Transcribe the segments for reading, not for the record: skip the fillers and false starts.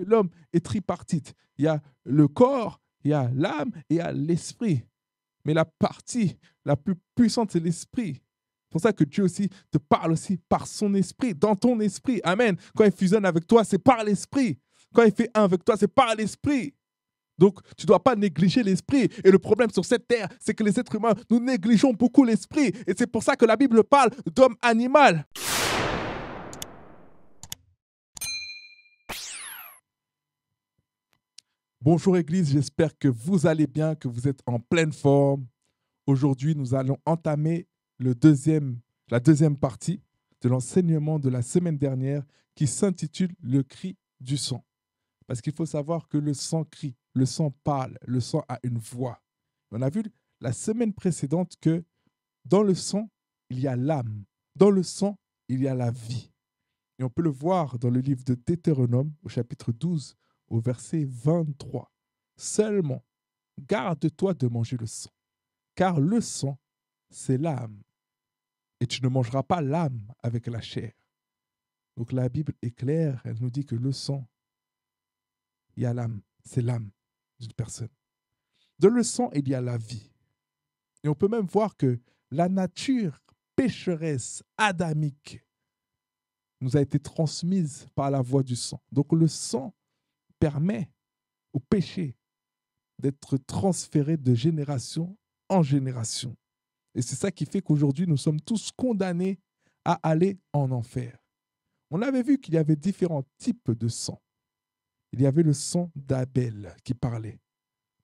L'homme est tripartite. Il y a le corps, il y a l'âme et il y a l'esprit. Mais la partie la plus puissante, c'est l'esprit. C'est pour ça que Dieu aussi te parle aussi par son esprit, dans ton esprit. Amen. Quand il fusionne avec toi, c'est par l'esprit. Quand il fait un avec toi, c'est par l'esprit. Donc, tu ne dois pas négliger l'esprit. Et le problème sur cette terre, c'est que les êtres humains, nous négligeons beaucoup l'esprit. Et c'est pour ça que la Bible parle d'homme animal. Bonjour Église, j'espère que vous allez bien, que vous êtes en pleine forme. Aujourd'hui, nous allons entamer la deuxième partie de l'enseignement de la semaine dernière qui s'intitule Le cri du sang. Parce qu'il faut savoir que le sang crie, le sang parle, le sang a une voix. On a vu la semaine précédente que dans le sang, il y a l'âme. Dans le sang, il y a la vie. Et on peut le voir dans le livre de Deutéronome, au chapitre 12, au verset 23. Seulement, garde-toi de manger le sang, car le sang, c'est l'âme. Et tu ne mangeras pas l'âme avec la chair. Donc la Bible est claire, elle nous dit que le sang, il y a l'âme, c'est l'âme d'une personne. Dans le sang, il y a la vie. Et on peut même voir que la nature pécheresse adamique nous a été transmise par la voie du sang. Donc le sang permet au péché d'être transféré de génération en génération. Et c'est ça qui fait qu'aujourd'hui, nous sommes tous condamnés à aller en enfer. On avait vu qu'il y avait différents types de sang. Il y avait le sang d'Abel qui parlait.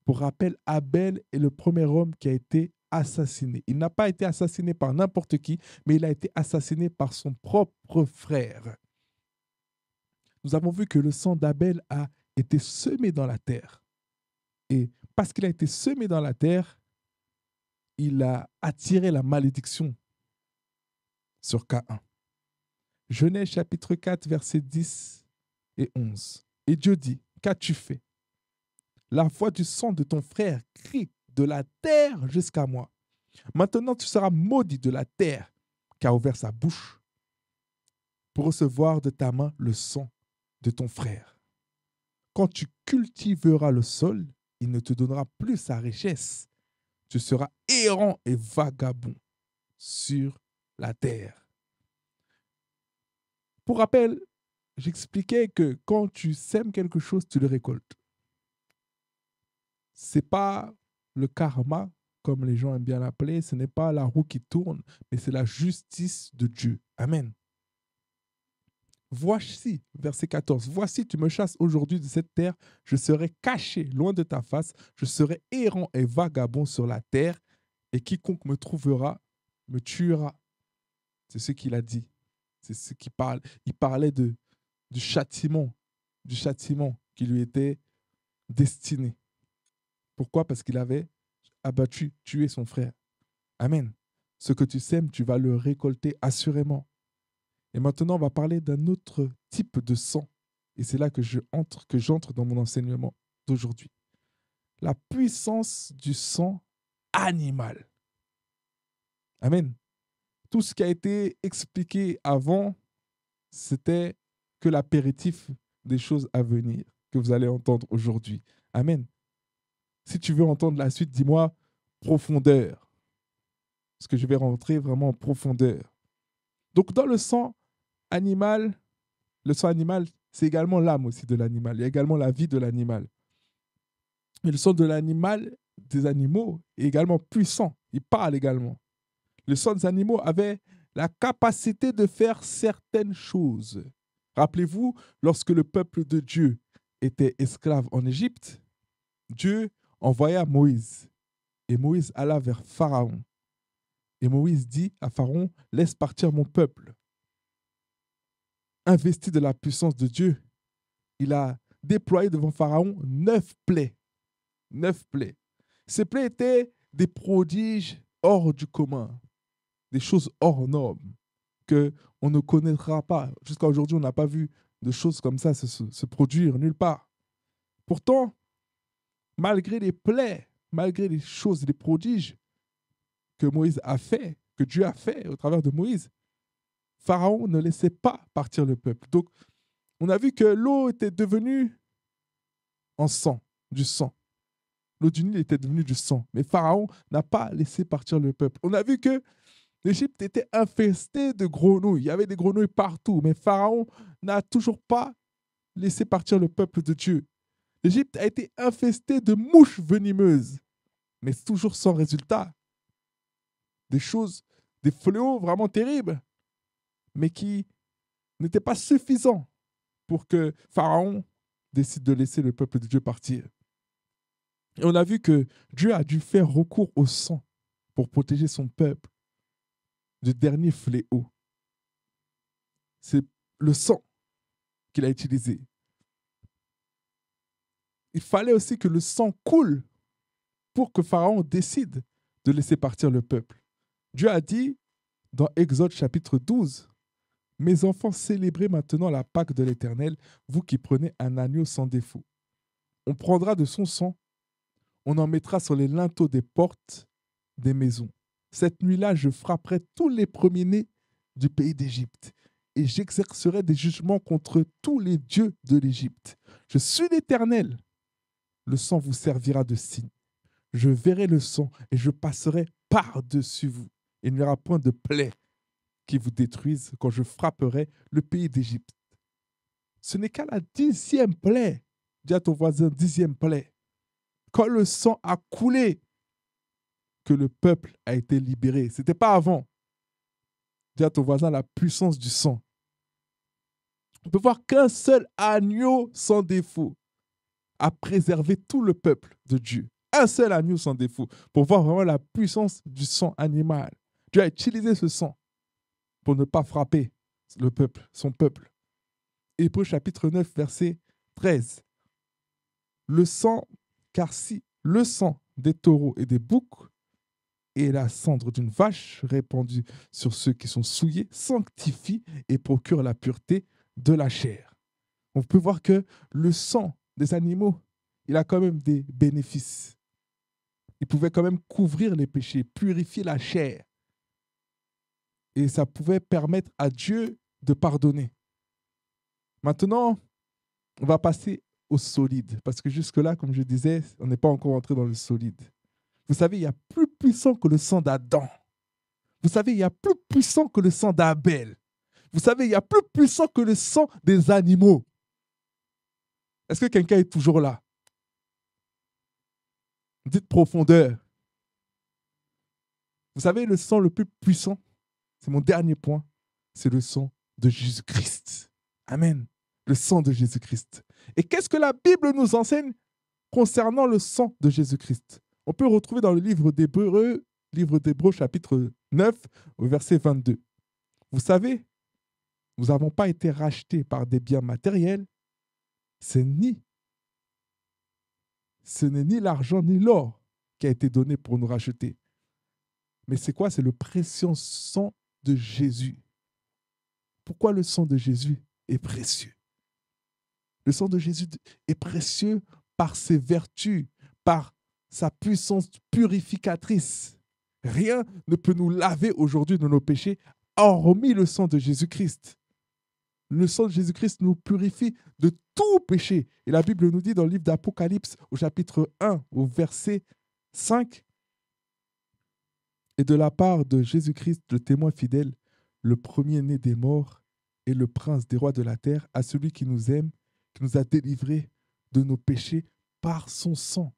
Pour rappel, Abel est le premier homme qui a été assassiné. Il n'a pas été assassiné par n'importe qui, mais il a été assassiné par son propre frère. Nous avons vu que le sang d'Abel a été semé dans la terre. Et parce qu'il a été semé dans la terre, il a attiré la malédiction sur Caïn. Genèse chapitre 4, versets 10 et 11. Et Dieu dit, qu'as-tu fait? La voix du sang de ton frère crie de la terre jusqu'à moi. Maintenant tu seras maudit de la terre qui a ouvert sa bouche pour recevoir de ta main le sang de ton frère. Quand tu cultiveras le sol, il ne te donnera plus sa richesse. Tu seras errant et vagabond sur la terre. Pour rappel, j'expliquais que quand tu sèmes quelque chose, tu le récoltes. Ce n'est pas le karma, comme les gens aiment bien l'appeler, ce n'est pas la roue qui tourne, mais c'est la justice de Dieu. Amen. Voici, verset 14, voici, tu me chasses aujourd'hui de cette terre, je serai caché loin de ta face, je serai errant et vagabond sur la terre, et quiconque me trouvera me tuera. C'est ce qu'il a dit. C'est ce qu'il parle. Il parlait du châtiment qui lui était destiné. Pourquoi? Parce qu'il avait abattu, tué son frère. Amen. Ce que tu sèmes, tu vas le récolter assurément. Et maintenant, on va parler d'un autre type de sang. Et c'est là que j'entre dans mon enseignement d'aujourd'hui. La puissance du sang animal. Amen. Tout ce qui a été expliqué avant, c'était que l'apéritif des choses à venir que vous allez entendre aujourd'hui. Amen. Si tu veux entendre la suite, dis-moi profondeur. Parce que je vais rentrer vraiment en profondeur. Donc, dans le sang animal, c'est également l'âme aussi de l'animal. Il y a également la vie de l'animal. Mais le sang de l'animal, des animaux, est également puissant. Il parle également. Le sang des animaux avait la capacité de faire certaines choses. Rappelez-vous, lorsque le peuple de Dieu était esclave en Égypte, Dieu envoya Moïse. Et Moïse alla vers Pharaon. Et Moïse dit à Pharaon, laisse partir mon peuple. Investi de la puissance de Dieu, il a déployé devant Pharaon 9 plaies. 9 plaies. Ces plaies étaient des prodiges hors du commun, des choses hors normes qu'on ne connaîtra pas. Jusqu'à aujourd'hui, on n'a pas vu de choses comme ça se produire nulle part. Pourtant, malgré les plaies, malgré les choses, les prodiges que Moïse a fait, que Dieu a fait au travers de Moïse, Pharaon ne laissait pas partir le peuple. Donc, on a vu que l'eau était devenue en sang, du sang. L'eau du Nil était devenue du sang. Mais Pharaon n'a pas laissé partir le peuple. On a vu que l'Égypte était infestée de grenouilles. Il y avait des grenouilles partout. Mais Pharaon n'a toujours pas laissé partir le peuple de Dieu. L'Égypte a été infestée de mouches venimeuses. Mais toujours sans résultat. Des choses, des fléaux vraiment terribles. Mais qui n'étaient pas suffisants pour que Pharaon décide de laisser le peuple de Dieu partir. Et on a vu que Dieu a dû faire recours au sang pour protéger son peuple du dernier fléau. C'est le sang qu'il a utilisé. Il fallait aussi que le sang coule pour que Pharaon décide de laisser partir le peuple. Dieu a dit dans Exode chapitre 12, « Mes enfants, célébrez maintenant la Pâque de l'Éternel, vous qui prenez un agneau sans défaut. On prendra de son sang, on en mettra sur les linteaux des portes des maisons. Cette nuit-là, je frapperai tous les premiers-nés du pays d'Égypte et j'exercerai des jugements contre tous les dieux de l'Égypte. Je suis l'Éternel. Le sang vous servira de signe. Je verrai le sang et je passerai par-dessus vous. Il n'y aura point de plaie qui vous détruise quand je frapperai le pays d'Égypte. » Ce n'est qu'à la 10e plaie, dis à ton voisin, 10e plaie, quand le sang a coulé, que le peuple a été libéré. Ce n'était pas avant. Dis à ton voisin la puissance du sang. On peut voir qu'un seul agneau sans défaut a préservé tout le peuple de Dieu. Un seul agneau sans défaut, pour voir vraiment la puissance du sang animal. Dieu a utilisé ce sang pour ne pas frapper le peuple, son peuple. Hébreux chapitre 9, verset 13. Le sang, car si le sang des taureaux et des boucs et la cendre d'une vache répandue sur ceux qui sont souillés sanctifie et procure la pureté de la chair. On peut voir que le sang des animaux, il a quand même des bénéfices. Il pouvait quand même couvrir les péchés, purifier la chair. Et ça pouvait permettre à Dieu de pardonner. Maintenant, on va passer au solide. Parce que jusque-là, comme je disais, on n'est pas encore entré dans le solide. Vous savez, il y a plus puissant que le sang d'Adam. Vous savez, il y a plus puissant que le sang d'Abel. Vous savez, il y a plus puissant que le sang des animaux. Est-ce que quelqu'un est toujours là? Dites profondeur. Vous savez, le sang le plus puissant, c'est mon dernier point, c'est le sang de Jésus-Christ. Amen. Le sang de Jésus-Christ. Et qu'est-ce que la Bible nous enseigne concernant le sang de Jésus-Christ? On peut retrouver dans le livre d'Hébreux chapitre 9, au verset 22. Vous savez, nous n'avons pas été rachetés par des biens matériels. Ce n'est ni l'argent ni l'or qui a été donné pour nous racheter. Mais c'est quoi? C'est le précieux sang de Jésus. Pourquoi le sang de Jésus est précieux? Le sang de Jésus est précieux par ses vertus, par sa puissance purificatrice. Rien ne peut nous laver aujourd'hui de nos péchés, hormis le sang de Jésus-Christ. Le sang de Jésus-Christ nous purifie de tout péché. Et la Bible nous dit dans le livre d'Apocalypse, au chapitre 1, au verset 5, « Et de la part de Jésus-Christ, le témoin fidèle, le premier-né des morts et le prince des rois de la terre, à celui qui nous aime, qui nous a délivrés de nos péchés par son sang. »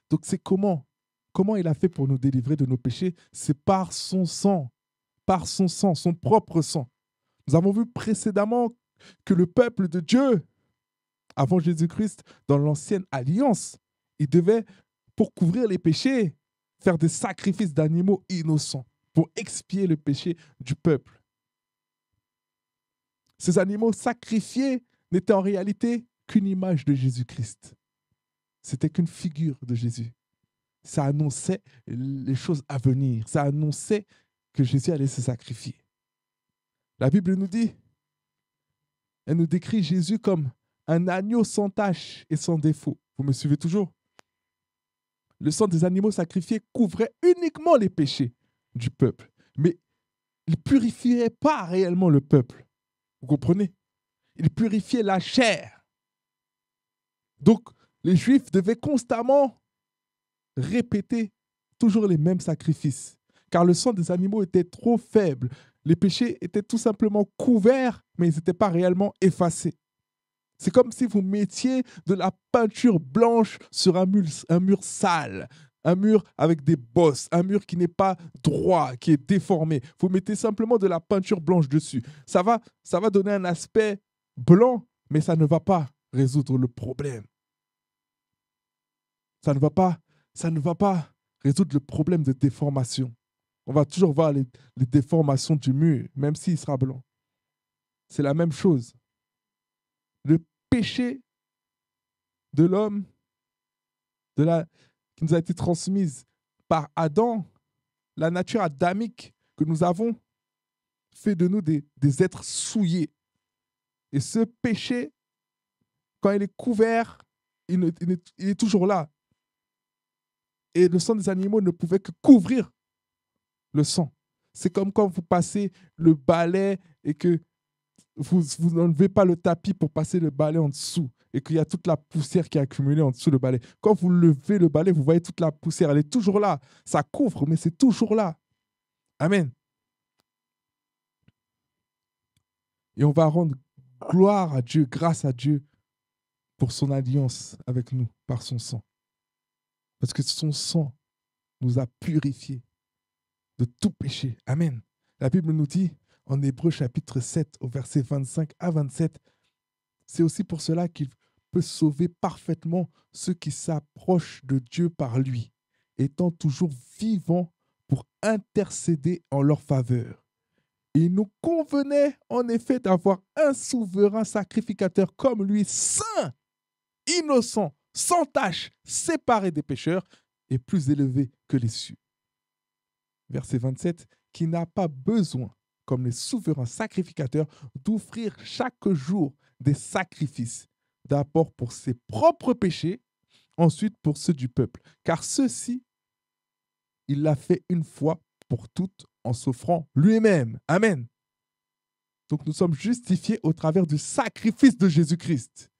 Donc c'est comment il a fait pour nous délivrer de nos péchés? C'est par son sang, son propre sang. Nous avons vu précédemment que le peuple de Dieu, avant Jésus-Christ, dans l'ancienne alliance, il devait, pour couvrir les péchés, faire des sacrifices d'animaux innocents pour expier le péché du peuple. Ces animaux sacrifiés n'étaient en réalité qu'une image de Jésus-Christ. C'était qu'une figure de Jésus. Ça annonçait les choses à venir. Ça annonçait que Jésus allait se sacrifier. La Bible nous dit, elle nous décrit Jésus comme un agneau sans tache et sans défaut. Vous me suivez toujours? Le sang des animaux sacrifiés couvrait uniquement les péchés du peuple. Mais il ne purifiait pas réellement le peuple. Vous comprenez? Il purifiait la chair. Donc, Les Juifs devaient constamment répéter toujours les mêmes sacrifices, car le sang des animaux était trop faible. Les péchés étaient tout simplement couverts, mais ils n'étaient pas réellement effacés. C'est comme si vous mettiez de la peinture blanche sur un mur sale, un mur avec des bosses, un mur qui n'est pas droit, qui est déformé. Vous mettez simplement de la peinture blanche dessus. Ça va donner un aspect blanc, mais ça ne va pas résoudre le problème. Ça ne va pas résoudre le problème de déformation. On va toujours voir les déformations du mur, même s'il sera blanc. C'est la même chose. Le péché de l'homme, qui nous a été transmise par Adam, la nature adamique que nous avons, fait de nous des êtres souillés. Et ce péché, quand il est couvert, il est toujours là. Et le sang des animaux ne pouvait que couvrir le sang. C'est comme quand vous passez le balai et que vous n'enlevez pas le tapis pour passer le balai en dessous et qu'il y a toute la poussière qui est accumulée en dessous du balai. Quand vous levez le balai, vous voyez toute la poussière. Elle est toujours là. Ça couvre, mais c'est toujours là. Amen. Et on va rendre gloire à Dieu, grâce à Dieu pour son alliance avec nous, par son sang. Parce que son sang nous a purifiés de tout péché. Amen. La Bible nous dit, en Hébreux chapitre 7, au verset 25 à 27, c'est aussi pour cela qu'il peut sauver parfaitement ceux qui s'approchent de Dieu par lui, étant toujours vivants pour intercéder en leur faveur. Il nous convenait en effet d'avoir un souverain sacrificateur comme lui, saint, innocent, sans tache, séparé des pécheurs et plus élevé que les cieux. Verset 27, qui n'a pas besoin, comme les souverains sacrificateurs, d'offrir chaque jour des sacrifices, d'abord pour ses propres péchés, ensuite pour ceux du peuple. Car ceux-ci, il l'a fait une fois pour toutes en s'offrant lui-même. Amen. Donc nous sommes justifiés au travers du sacrifice de Jésus-Christ.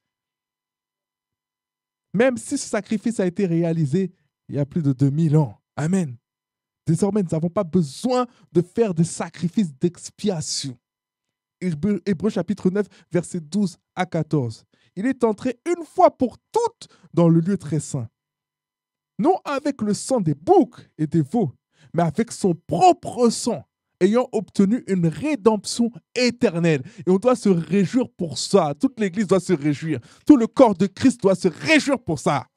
Même si ce sacrifice a été réalisé il y a plus de 2000 ans. Amen. Désormais, nous n'avons pas besoin de faire des sacrifices d'expiation. Hébreux chapitre 9, versets 12 à 14. Il est entré une fois pour toutes dans le lieu très saint. Non avec le sang des boucs et des veaux, mais avec son propre sang, ayant obtenu une rédemption éternelle. Et on doit se réjouir pour ça. Toute l'Église doit se réjouir. Tout le corps de Christ doit se réjouir pour ça.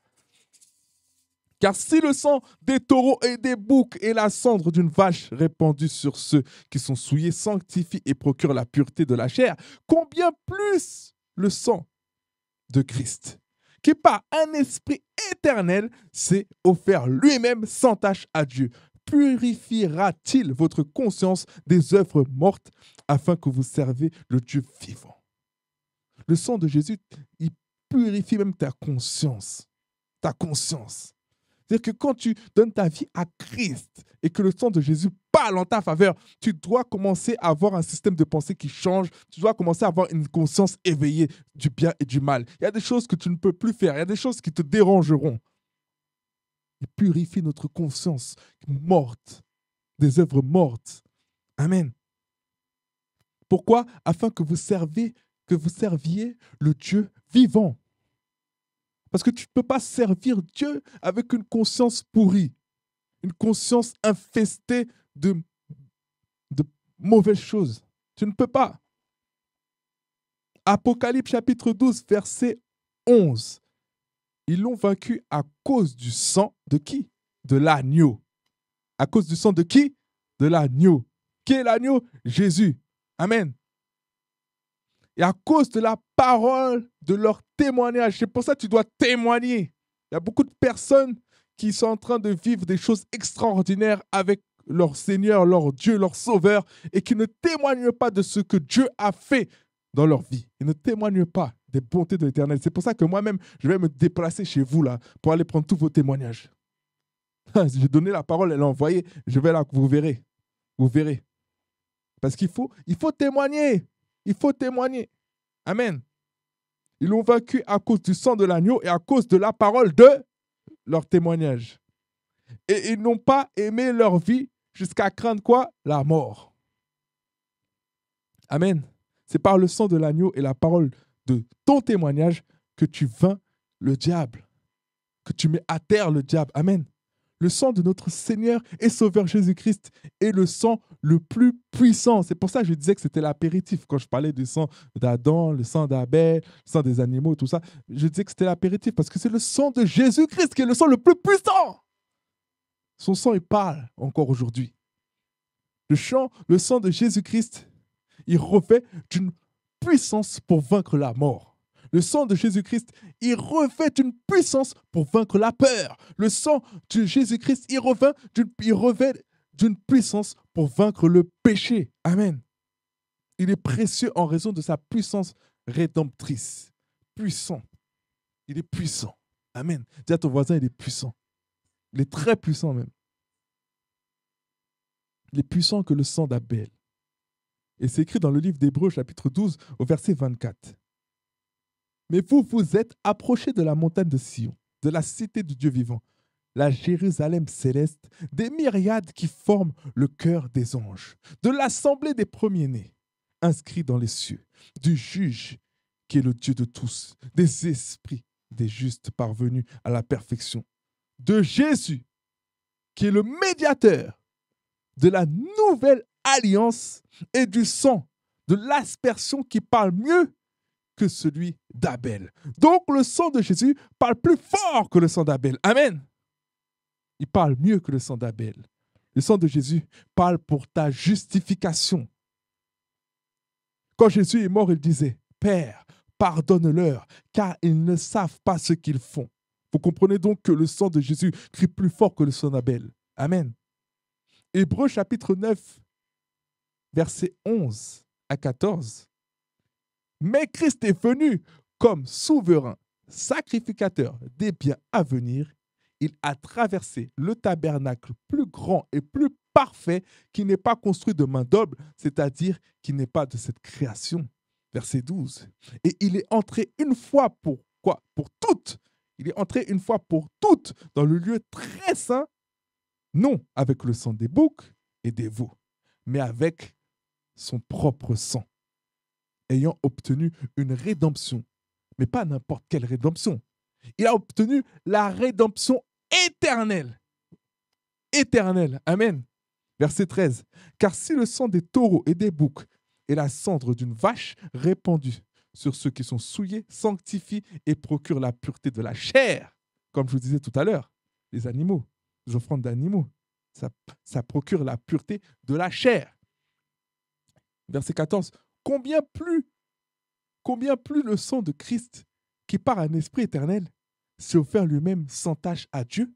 Car si le sang des taureaux et des boucs et la cendre d'une vache répandue sur ceux qui sont souillés sanctifie et procure la pureté de la chair, combien plus le sang de Christ, qui par un esprit éternel s'est offert lui-même sans tache à Dieu, purifiera-t-il votre conscience des œuvres mortes afin que vous servez le Dieu vivant? Le sang de Jésus, il purifie même ta conscience. Ta conscience. C'est-à-dire que quand tu donnes ta vie à Christ et que le sang de Jésus parle en ta faveur, tu dois commencer à avoir un système de pensée qui change. Tu dois commencer à avoir une conscience éveillée du bien et du mal. Il y a des choses que tu ne peux plus faire. Il y a des choses qui te dérangeront. Il purifie notre conscience morte, des œuvres mortes. Amen. Pourquoi? Afin que vous serviez le Dieu vivant. Parce que tu ne peux pas servir Dieu avec une conscience pourrie, une conscience infestée de mauvaises choses. Tu ne peux pas. Apocalypse chapitre 12, verset 11. Ils l'ont vaincu à cause du sang de qui? De l'agneau. À cause du sang de qui? De l'agneau. Qui est l'agneau? Jésus. Amen. Et à cause de la parole de leur témoignage. C'est pour ça que tu dois témoigner. Il y a beaucoup de personnes qui sont en train de vivre des choses extraordinaires avec leur Seigneur, leur Dieu, leur Sauveur, et qui ne témoignent pas de ce que Dieu a fait dans leur vie. Ils ne témoignent pas des bontés de l'Éternel. C'est pour ça que moi-même, je vais me déplacer chez vous là pour aller prendre tous vos témoignages. J'ai donné la parole, elle l'a envoyée. Je vais là, vous verrez. Vous verrez. Parce qu'il faut témoigner. Il faut témoigner. Amen. Ils l'ont vaincu à cause du sang de l'agneau et à cause de la parole de leur témoignage. Et ils n'ont pas aimé leur vie jusqu'à craindre quoi? La mort. Amen. C'est par le sang de l'agneau et la parole de ton témoignage que tu vaincs le diable, que tu mets à terre le diable. Amen. Le sang de notre Seigneur et Sauveur Jésus-Christ est le sang le plus puissant. C'est pour ça que je disais que c'était l'apéritif. Quand je parlais du sang d'Adam, le sang d'Abel, le sang des animaux, tout ça, je disais que c'était l'apéritif parce que c'est le sang de Jésus-Christ qui est le sang le plus puissant. Son sang, il parle encore aujourd'hui. Le sang de Jésus-Christ, il revêt d'une puissance pour vaincre la mort. Le sang de Jésus-Christ, il revêt d'une puissance pour vaincre la peur. Le sang de Jésus-Christ, il revêt d'une puissance pour vaincre le péché. Amen. Il est précieux en raison de sa puissance rédemptrice. Puissant. Il est puissant. Amen. Dis à ton voisin, il est puissant. Il est très puissant même. Il est puissant que le sang d'Abel. Et c'est écrit dans le livre d'Hébreux, chapitre 12, au verset 24. Mais vous, vous êtes approchés de la montagne de Sion, de la cité de Dieu vivant, la Jérusalem céleste, des myriades qui forment le cœur des anges, de l'assemblée des premiers-nés, inscrits dans les cieux, du juge qui est le Dieu de tous, des esprits des justes parvenus à la perfection, de Jésus qui est le médiateur de la nouvelle alliance et du sang, de l'aspersion qui parle mieux que celui d'Abel. Donc le sang de Jésus parle plus fort que le sang d'Abel. Amen. Il parle mieux que le sang d'Abel. Le sang de Jésus parle pour ta justification. Quand Jésus est mort, il disait, Père, pardonne-leur, car ils ne savent pas ce qu'ils font. Vous comprenez donc que le sang de Jésus crie plus fort que le sang d'Abel. Amen. Hébreux chapitre 9, versets 11 à 14. Mais Christ est venu comme souverain, sacrificateur des biens à venir. Il a traversé le tabernacle plus grand et plus parfait qui n'est pas construit de main d'homme, c'est-à-dire qui n'est pas de cette création. Verset 12. Et il est entré une fois pour quoi? Pour toutes. Il est entré une fois pour toutes dans le lieu très saint, non avec le sang des boucs et des veaux, mais avec son propre sang, ayant obtenu une rédemption, mais pas n'importe quelle rédemption. Il a obtenu la rédemption éternelle. Éternelle. Amen. Verset 13. Car si le sang des taureaux et des boucs et la cendre d'une vache répandue sur ceux qui sont souillés sanctifie et procure la pureté de la chair, comme je vous disais tout à l'heure, les animaux, les offrandes d'animaux, ça procure la pureté de la chair. Verset 14. Combien plus le sang de Christ, qui par un esprit éternel s'est offert lui-même sans tache à Dieu,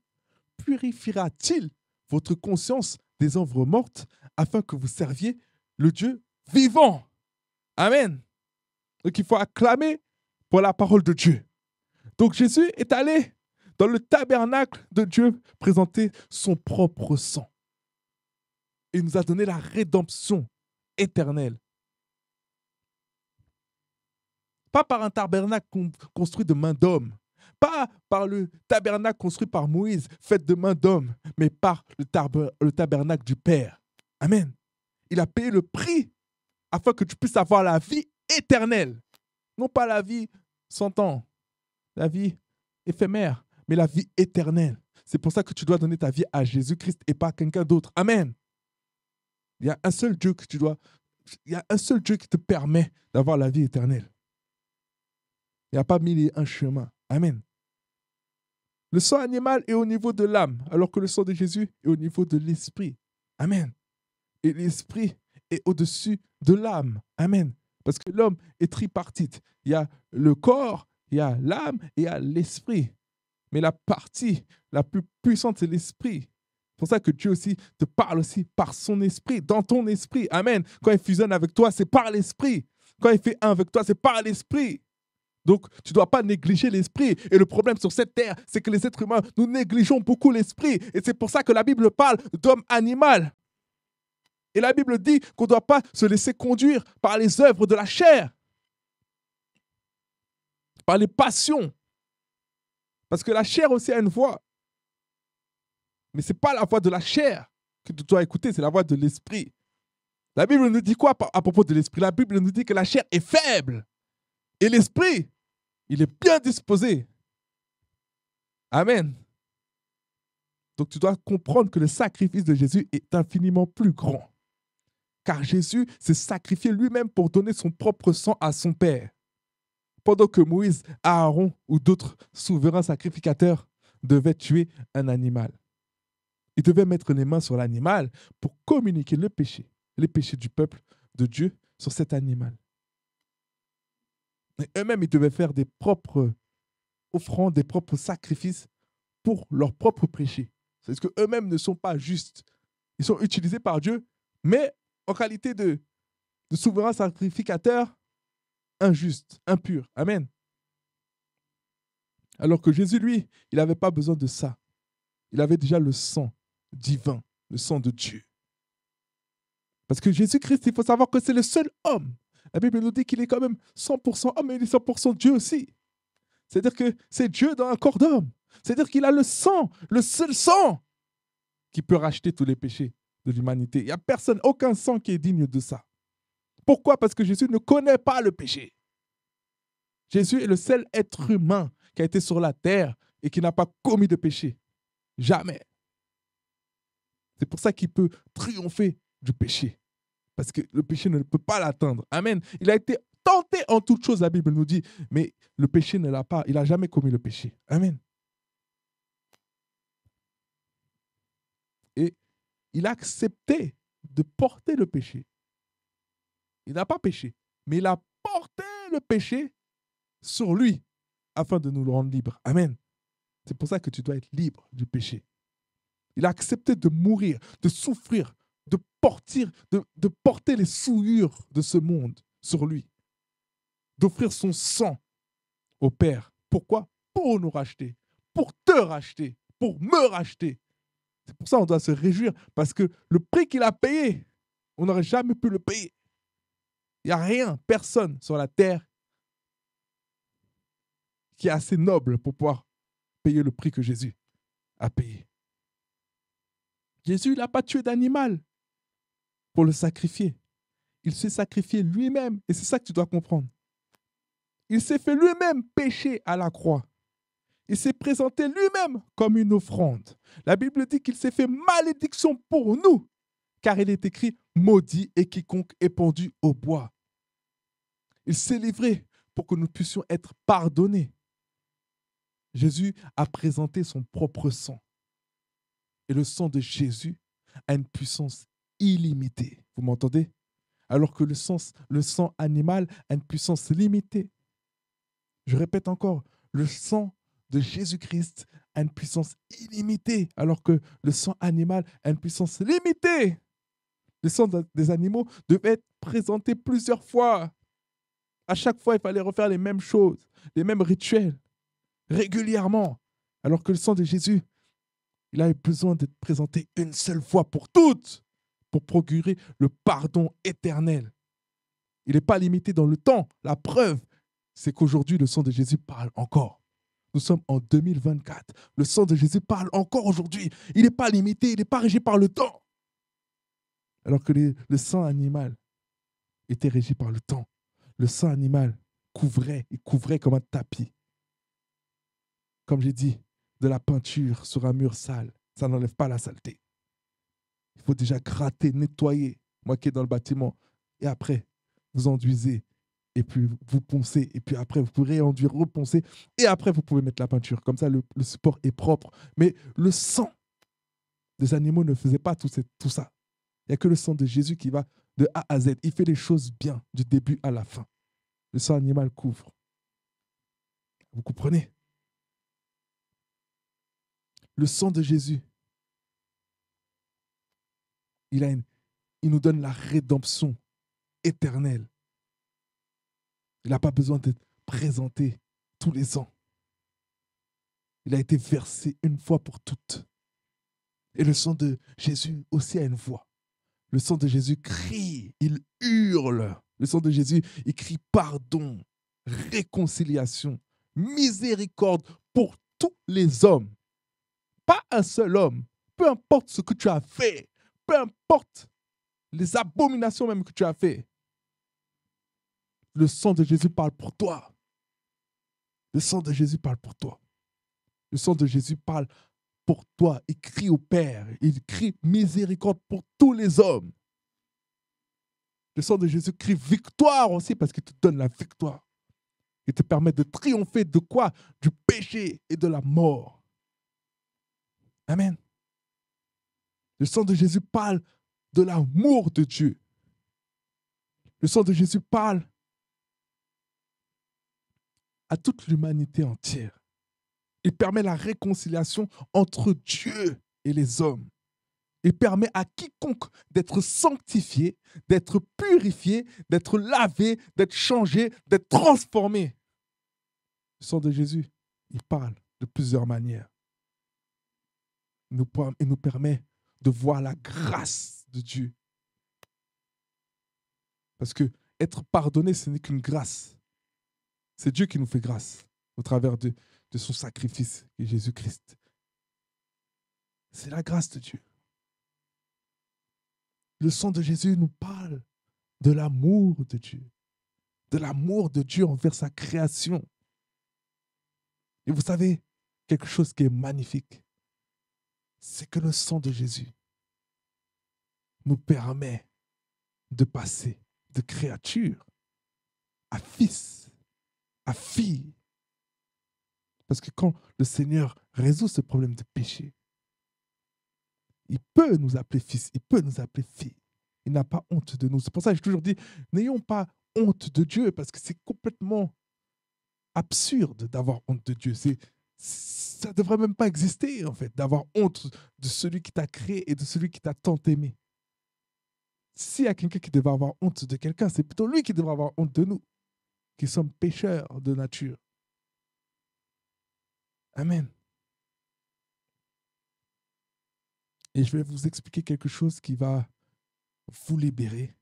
purifiera-t-il votre conscience des œuvres mortes afin que vous serviez le Dieu vivant? Amen. Donc il faut acclamer pour la parole de Dieu. Donc Jésus est allé dans le tabernacle de Dieu présenter son propre sang. Il nous a donné la rédemption éternelle. Pas par un tabernacle construit de main d'homme, pas par le tabernacle construit par Moïse, fait de main d'homme, mais par le tabernacle du Père. Amen. Il a payé le prix afin que tu puisses avoir la vie éternelle. Non pas la vie 100 ans, la vie éphémère, mais la vie éternelle. C'est pour ça que tu dois donner ta vie à Jésus-Christ et pas à quelqu'un d'autre. Amen. Il y a un seul Dieu il y a un seul Dieu qui te permet d'avoir la vie éternelle. Il n'y a pas mille et un chemins. Amen. Le sang animal est au niveau de l'âme, alors que le sang de Jésus est au niveau de l'esprit. Amen. Et l'esprit est au-dessus de l'âme. Amen. Parce que l'homme est tripartite. Il y a le corps, il y a l'âme et il y a l'esprit. Mais la partie la plus puissante, c'est l'esprit. C'est pour ça que Dieu aussi te parle aussi par son esprit, dans ton esprit. Amen. Quand il fusionne avec toi, c'est par l'esprit. Quand il fait un avec toi, c'est par l'esprit. Donc, tu ne dois pas négliger l'esprit. Et le problème sur cette terre, c'est que les êtres humains, nous négligeons beaucoup l'esprit. Et c'est pour ça que la Bible parle d'homme animal. Et la Bible dit qu'on ne doit pas se laisser conduire par les œuvres de la chair. par les passions. Parce que la chair aussi a une voix. Mais ce n'est pas la voix de la chair que tu dois écouter, c'est la voix de l'esprit. La Bible nous dit quoi à propos de l'esprit? La Bible nous dit que la chair est faible. Et l'esprit, il est bien disposé. Amen. Donc tu dois comprendre que le sacrifice de Jésus est infiniment plus grand. Car Jésus s'est sacrifié lui-même pour donner son propre sang à son Père. Pendant que Moïse, Aaron ou d'autres souverains sacrificateurs devaient tuer un animal. Ils devaient mettre les mains sur l'animal pour communiquer les péchés du peuple de Dieu sur cet animal. Et eux-mêmes, ils devaient faire des propres offrandes, des propres sacrifices pour leurs propres péchés. C'est-à-dire qu'eux-mêmes ne sont pas justes. Ils sont utilisés par Dieu, mais en qualité de souverains sacrificateurs injustes, impurs. Amen. Alors que Jésus, lui, il n'avait pas besoin de ça. Il avait déjà le sang divin, le sang de Dieu. Parce que Jésus-Christ, il faut savoir que c'est le seul homme. La Bible nous dit qu'il est quand même 100% homme, mais il est 100% Dieu aussi. C'est-à-dire que c'est Dieu dans un corps d'homme. C'est-à-dire qu'il a le sang, le seul sang qui peut racheter tous les péchés de l'humanité. Il n'y a personne, aucun sang qui est digne de ça. Pourquoi? Parce que Jésus ne connaît pas le péché. Jésus est le seul être humain qui a été sur la terre et qui n'a pas commis de péché. Jamais. C'est pour ça qu'il peut triompher du péché. Parce que le péché ne peut pas l'atteindre. Amen. Il a été tenté en toutes choses, la Bible nous dit, mais le péché ne l'a pas. Il n'a jamais commis le péché. Amen. Et il a accepté de porter le péché. Il n'a pas péché, mais il a porté le péché sur lui afin de nous le rendre libres. Amen. C'est pour ça que tu dois être libre du péché. Il a accepté de mourir, de souffrir, de porter les souillures de ce monde sur lui, d'offrir son sang au Père. Pourquoi? Pour nous racheter, pour te racheter, pour me racheter. C'est pour ça qu'on doit se réjouir, parce que le prix qu'il a payé, on n'aurait jamais pu le payer. Il n'y a rien, personne sur la terre qui est assez noble pour pouvoir payer le prix que Jésus a payé. Jésus, il n'a pas tué d'animal pour le sacrifier. Il s'est sacrifié lui-même, et c'est ça que tu dois comprendre. Il s'est fait lui-même pécher à la croix. Il s'est présenté lui-même comme une offrande. La Bible dit qu'il s'est fait malédiction pour nous, car il est écrit « Maudit est quiconque est pendu au bois ». Il s'est livré pour que nous puissions être pardonnés. Jésus a présenté son propre sang. Et le sang de Jésus a une puissance illimitée. Vous m'entendez? Alors que le sang animal a une puissance limitée. Je répète encore, le sang de Jésus-Christ a une puissance illimitée, alors que le sang animal a une puissance limitée. Le sang des animaux devait être présenté plusieurs fois. À chaque fois, il fallait refaire les mêmes choses, les mêmes rituels, régulièrement. Alors que le sang de Jésus, il avait besoin d'être présenté une seule fois pour toutes, pour procurer le pardon éternel. Il n'est pas limité dans le temps. La preuve, c'est qu'aujourd'hui, le sang de Jésus parle encore. Nous sommes en 2024. Le sang de Jésus parle encore aujourd'hui. Il n'est pas limité, il n'est pas régi par le temps. Alors que le sang animal était régi par le temps. Le sang animal il couvrait comme un tapis. Comme j'ai dit, de la peinture sur un mur sale, ça n'enlève pas la saleté. Il faut déjà gratter, nettoyer, moi qui est dans le bâtiment. Et après, vous enduisez, et puis vous poncez, et puis après, vous pouvez réenduire, reponcer, et après, vous pouvez mettre la peinture. Comme ça, le support est propre. Mais le sang des animaux ne faisait pas tout ça. Il n'y a que le sang de Jésus qui va de A à Z. Il fait les choses bien, du début à la fin. Le sang animal couvre. Vous comprenez? Le sang de Jésus, il nous donne la rédemption éternelle. Il n'a pas besoin d'être présenté tous les ans. Il a été versé une fois pour toutes. Et le sang de Jésus aussi a une voix. Le sang de Jésus crie, il hurle. Le sang de Jésus, il crie pardon, réconciliation. miséricorde pour tous les hommes. Pas un seul homme. Peu importe ce que tu as fait, peu importe les abominations même que tu as fait, le sang de Jésus parle pour toi. Le sang de Jésus parle pour toi. Le sang de Jésus parle pour toi. Il crie au Père. Il crie miséricorde pour tous les hommes. Le sang de Jésus crie victoire aussi parce qu'il te donne la victoire. Il te permet de triompher de quoi? Du péché et de la mort. Amen. Le sang de Jésus parle de l'amour de Dieu. Le sang de Jésus parle à toute l'humanité entière. Il permet la réconciliation entre Dieu et les hommes. Il permet à quiconque d'être sanctifié, d'être purifié, d'être lavé, d'être changé, d'être transformé. Le sang de Jésus, il parle de plusieurs manières. Il nous permet de voir la grâce de Dieu. Parce que être pardonné, ce n'est qu'une grâce. C'est Dieu qui nous fait grâce au travers de son sacrifice, qui est Jésus-Christ. C'est la grâce de Dieu. Le sang de Jésus nous parle de l'amour de Dieu envers sa création. Et vous savez, quelque chose qui est magnifique, c'est que le sang de Jésus nous permet de passer de créature à fils, à fille. Parce que quand le Seigneur résout ce problème de péché, il peut nous appeler fils, il peut nous appeler fille. Il n'a pas honte de nous. C'est pour ça que j'ai toujours dit, n'ayons pas honte de Dieu, parce que c'est complètement absurde d'avoir honte de Dieu. Ça ne devrait même pas exister, en fait, d'avoir honte de celui qui t'a créé et de celui qui t'a tant aimé. S'il y a quelqu'un qui devrait avoir honte de quelqu'un, c'est plutôt lui qui devrait avoir honte de nous, qui sommes pécheurs de nature. Amen. Et je vais vous expliquer quelque chose qui va vous libérer.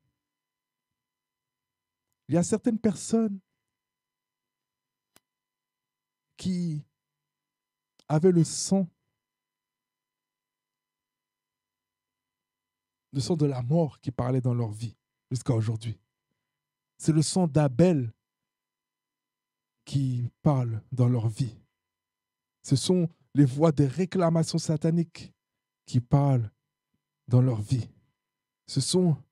Il y a certaines personnes qui avaient le sang de la mort qui parlait dans leur vie jusqu'à aujourd'hui. C'est le sang d'Abel qui parle dans leur vie. Ce sont les voix des réclamations sataniques qui parlent dans leur vie. Ce sont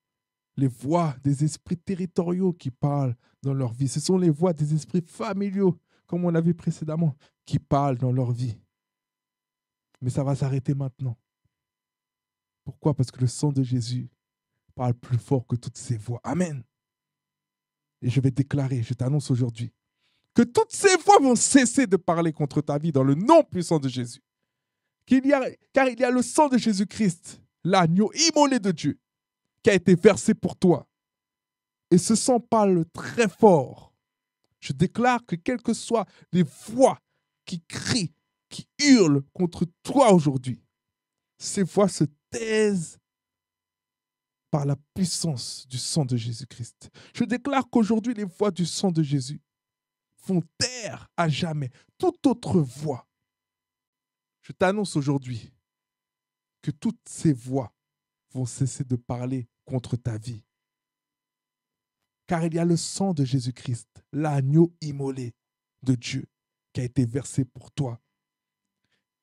les voix des esprits territoriaux qui parlent dans leur vie. Ce sont les voix des esprits familiaux, comme on l'a vu précédemment, qui parlent dans leur vie. Mais ça va s'arrêter maintenant. Pourquoi? Parce que le sang de Jésus parle plus fort que toutes ces voix. Amen. Et je vais déclarer, je t'annonce aujourd'hui, que toutes ces voix vont cesser de parler contre ta vie dans le nom puissant de Jésus. Car il y a le sang de Jésus-Christ, l'agneau immolé de Dieu, qui a été versé pour toi. Et ce sang parle très fort. Je déclare que quelles que soient les voix qui crient, qui hurlent contre toi aujourd'hui, ces voix se taisent par la puissance du sang de Jésus-Christ. Je déclare qu'aujourd'hui, les voix du sang de Jésus vont taire à jamais toute autre voix. Je t'annonce aujourd'hui que toutes ces voix vont cesser de parler contre ta vie. Car il y a le sang de Jésus-Christ, l'agneau immolé de Dieu, qui a été versé pour toi.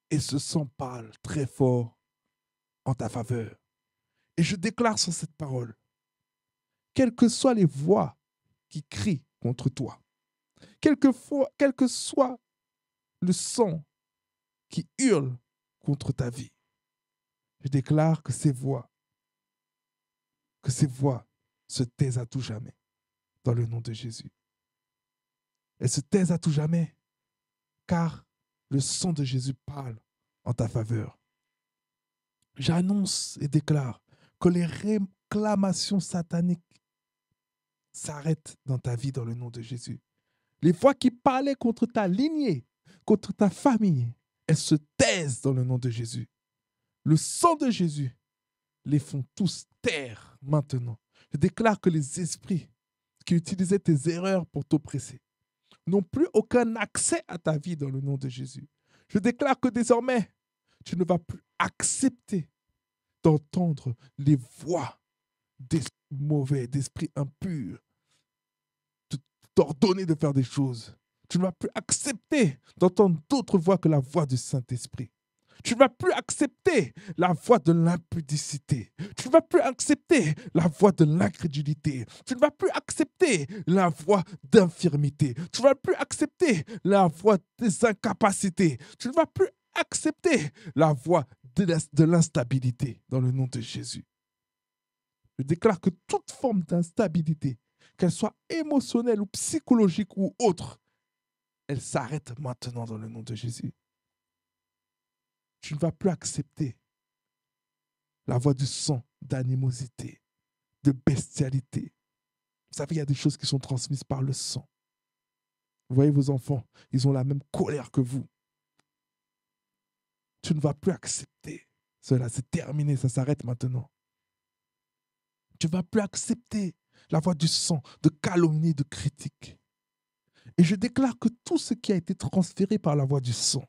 Et ce sang parle très fort en ta faveur. Et je déclare sur cette parole, quelles que soient les voix qui crient contre toi, quel que soit le sang qui hurle contre ta vie, je déclare que ces voix se taisent à tout jamais dans le nom de Jésus. Elles se taisent à tout jamais car le sang de Jésus parle en ta faveur. J'annonce et déclare que les réclamations sataniques s'arrêtent dans ta vie dans le nom de Jésus. Les voix qui parlaient contre ta lignée, contre ta famille, elles se taisent dans le nom de Jésus. Le sang de Jésus les font tous taire maintenant. Je déclare que les esprits qui utilisaient tes erreurs pour t'oppresser n'ont plus aucun accès à ta vie dans le nom de Jésus. Je déclare que désormais, tu ne vas plus accepter d'entendre les voix d'esprits mauvais, d'esprits impurs, t'ordonner de faire des choses. Tu ne vas plus accepter d'entendre d'autres voix que la voix du Saint-Esprit. Tu ne vas plus accepter la voix de l'impudicité. Tu ne vas plus accepter la voix de l'incrédulité. Tu ne vas plus accepter la voix d'infirmité. Tu ne vas plus accepter la voix des incapacités. Tu ne vas plus accepter la voix de l'instabilité dans le nom de Jésus. Je déclare que toute forme d'instabilité, qu'elle soit émotionnelle ou psychologique ou autre, elle s'arrête maintenant dans le nom de Jésus. Tu ne vas plus accepter la voix du sang, d'animosité, de bestialité. Vous savez, il y a des choses qui sont transmises par le sang. Vous voyez vos enfants, ils ont la même colère que vous. Tu ne vas plus accepter cela, c'est terminé, ça s'arrête maintenant. Tu ne vas plus accepter la voix du sang, de calomnie, de critique. Et je déclare que tout ce qui a été transféré par la voix du sang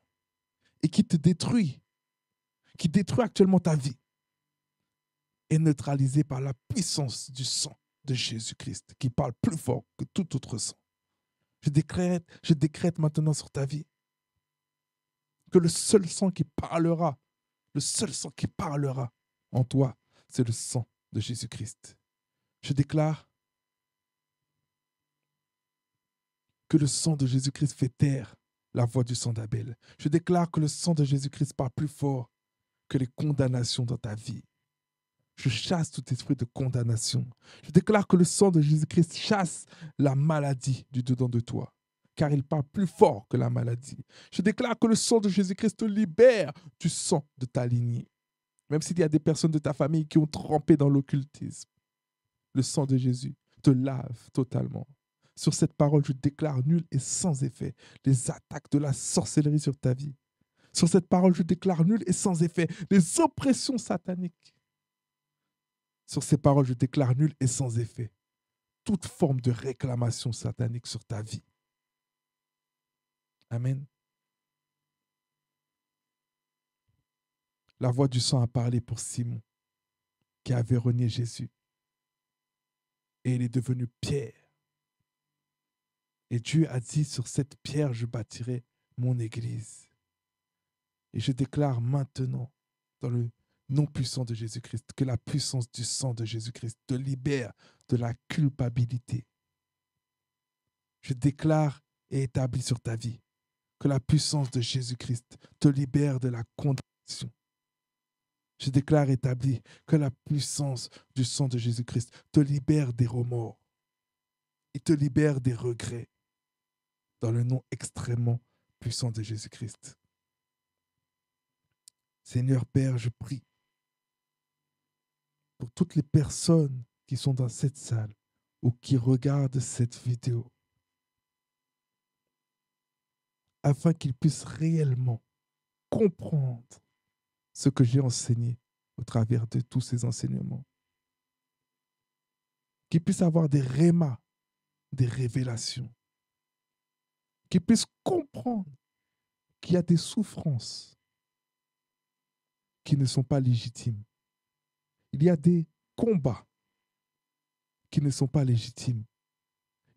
et qui te détruit, qui détruit actuellement ta vie, est neutralisé par la puissance du sang de Jésus-Christ, qui parle plus fort que tout autre sang. Je décrète maintenant sur ta vie que le seul sang qui parlera en toi, c'est le sang de Jésus-Christ. Je déclare que le sang de Jésus-Christ fait taire la voix du sang d'Abel. Je déclare que le sang de Jésus-Christ parle plus fort que les condamnations dans ta vie. Je chasse tout esprit de condamnation. Je déclare que le sang de Jésus-Christ chasse la maladie du dedans de toi, car il parle plus fort que la maladie. Je déclare que le sang de Jésus-Christ te libère du sang de ta lignée. Même s'il y a des personnes de ta famille qui ont trempé dans l'occultisme, le sang de Jésus te lave totalement. Sur cette parole, je déclare nul et sans effet les attaques de la sorcellerie sur ta vie. Sur cette parole, je déclare nul et sans effet les oppressions sataniques. Sur ces paroles, je déclare nul et sans effet toute forme de réclamation satanique sur ta vie. Amen. La voix du sang a parlé pour Simon, qui avait renié Jésus. Et il est devenu pierre. Et Dieu a dit, sur cette pierre, je bâtirai mon église. Et je déclare maintenant, dans le nom puissant de Jésus-Christ, que la puissance du sang de Jésus-Christ te libère de la culpabilité. Je déclare et établis sur ta vie que la puissance de Jésus-Christ te libère de la condamnation. Je déclare et établis que la puissance du sang de Jésus-Christ te libère des remords. Il te libère des regrets dans le nom extrêmement puissant de Jésus-Christ. Seigneur Père, je prie pour toutes les personnes qui sont dans cette salle ou qui regardent cette vidéo, afin qu'ils puissent réellement comprendre ce que j'ai enseigné au travers de tous ces enseignements. Qu'ils puissent avoir des rémas, des révélations. Qu'ils puissent comprendre qu'il y a des souffrances qui ne sont pas légitimes. Il y a des combats qui ne sont pas légitimes.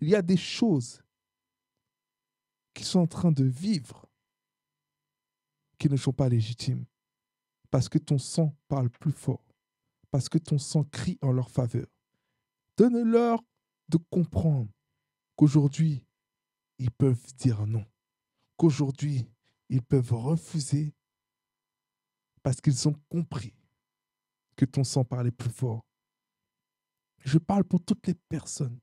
Il y a des choses qui sont en train de vivre qui ne sont pas légitimes. Parce que ton sang parle plus fort. Parce que ton sang crie en leur faveur. Donne-leur de comprendre qu'aujourd'hui, ils peuvent dire non. Qu'aujourd'hui, ils peuvent refuser parce qu'ils ont compris que ton sang parlait plus fort. Je parle pour toutes les personnes